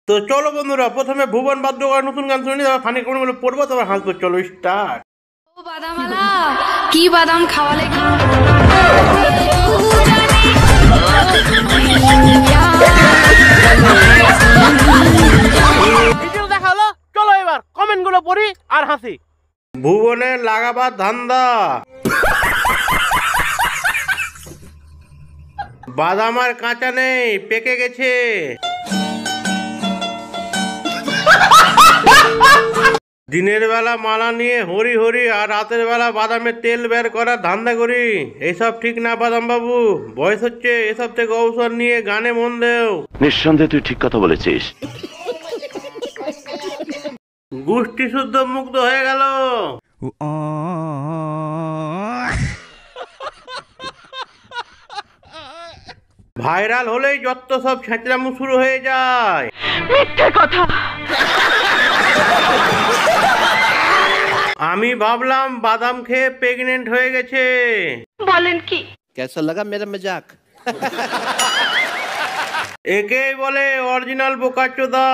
তো চলো বন্ধুরা, প্রথমে ভুবন বাদ্য করার নতুন গান শুনে তারপর ফানি কমেন্টগুলো পড়বো, তারপর হাসবো। চলো স্টার্ট। ও বাদামালা কি বাদাম খাওয়ালে ভিডিও দেখা হলো, চলো এবার কমেন্ট গুলো পড়ি আর হাসি। ভুবনের লাগাবার ধান্দা, বাদাম আর কাঁচা নেই, পেকে গেছে। দিনের বেলা মালা নিয়ে হরি হরি আর রাতের বেলা বাদামের তেল বের করার ধান্দা করি। এইসব ঠিক না বাদাম বাবু, বয়স হচ্ছে, এসব থেকে অবসর নিয়ে গানে মন দেও। নিঃসন্দেহে তুই ঠিক কথা বলেছিস। গোষ্ঠী শুদ্ধ মুগ্ধ হয়ে গেল। ভাইরাল হলেই যত সব ছেঁচড়ামু শুরু হয়ে যায়। মিথ্যে কথা। আমি ভাবলাম বাদাম খেয়ে প্রেগনেন্ট হয়ে গেছে। বলেন কি? कैसा लगा मेरा मजाक? একেই বলে অরিজিনাল বোকাচোদা।